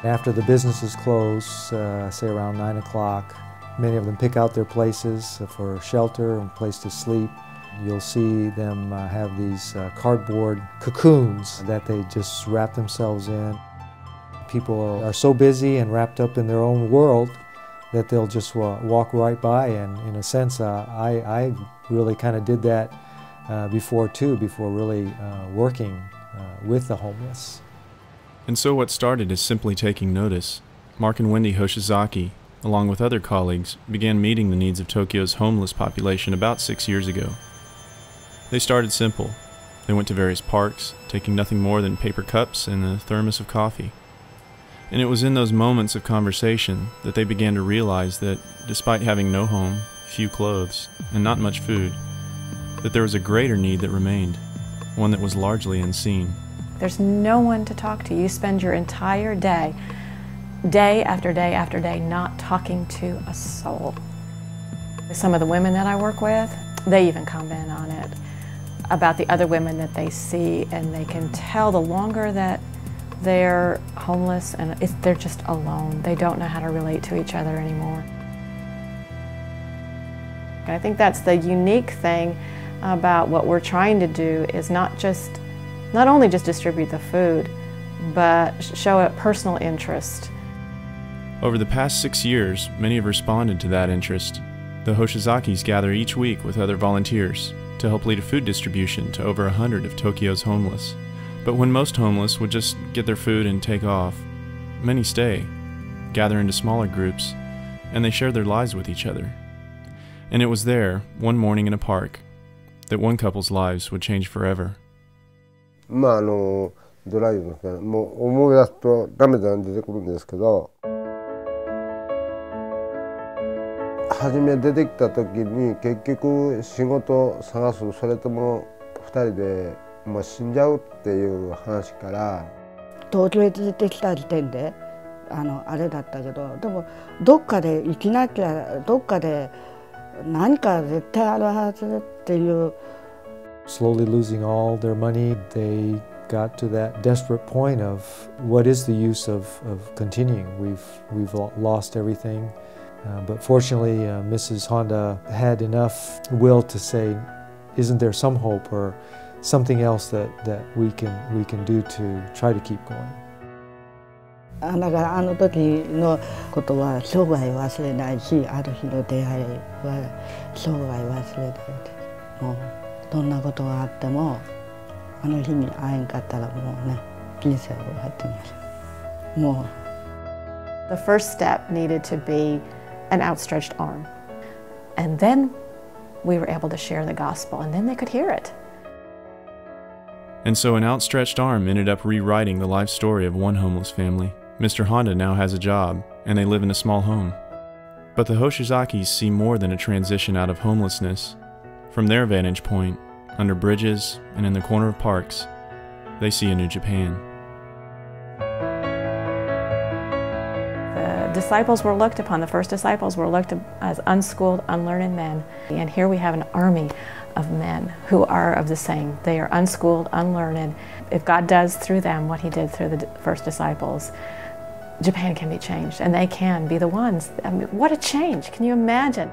After the businesses close, say around 9 o'clock, many of them pick out their places for shelter and place to sleep. You'll see them have these cardboard cocoons that they just wrap themselves in. People are so busy and wrapped up in their own world that they'll just walk right by, and in a sense I really kind of did that before really working with the homeless. And so what started as simply taking notice, Mark and Wendy Hoshizaki, along with other colleagues, began meeting the needs of Tokyo's homeless population about 6 years ago. They started simple. They went to various parks, taking nothing more than paper cups and a thermos of coffee. And it was in those moments of conversation that they began to realize that, despite having no home, few clothes, and not much food, that there was a greater need that remained, one that was largely unseen. There's no one to talk to. You spend your entire day, day after day after day, not talking to a soul. Some of the women that I work with, they even comment on it, about the other women that they see, and they can tell the longer that they're homeless and they're just alone. They don't know how to relate to each other anymore. And I think that's the unique thing about what we're trying to do, is not only just distribute the food, but show a personal interest. Over the past 6 years, many have responded to that interest. The Hoshizakis gather each week with other volunteers to help lead a food distribution to over 100 of Tokyo's homeless. But when most homeless would just get their food and take off, many stay, gather into smaller groups, and they share their lives with each other. And it was there, one morning in a park, that one couple's lives would change forever. ドライブのもう思い出すと涙が出てくるんですけど、初め出てきた時に結局仕事を探す、それとも2人でもう死んじゃうっていう話から、東京へ出てきた時点であれだったけど、でもどっかで生きなきゃ、どっかで何か絶対あるはずっていう。Slowly losing all their money, they got to that desperate point of what is the use of continuing? We've lost everything, but fortunately, Mrs. Honda had enough will to say, "Isn't there some hope or something else that we can do to try to keep going?" だからあの時のことは生涯忘れないし、ある日の出会いは生涯忘れないです。もうどんなことがあっても、あの日に会えんかったらもうね、人生を終わってます。もう。The first step needed to be an outstretched arm. And then we were able to share the gospel, and then they could hear it. And so an outstretched arm ended up rewriting the life story of one homeless family. Mr. Honda now has a job, and they live in a small home. But the Hoshizakis see more than a transition out of homelessness. From their vantage point, under bridges and in the corner of parks, they see a new Japan. The disciples were looked upon, the first disciples were looked as unschooled, unlearned men. And here we have an army of men who are of the same. They are unschooled, unlearned. If God does through them what He did through the first disciples, Japan can be changed, and they can be the ones. I mean, what a change! Can you imagine?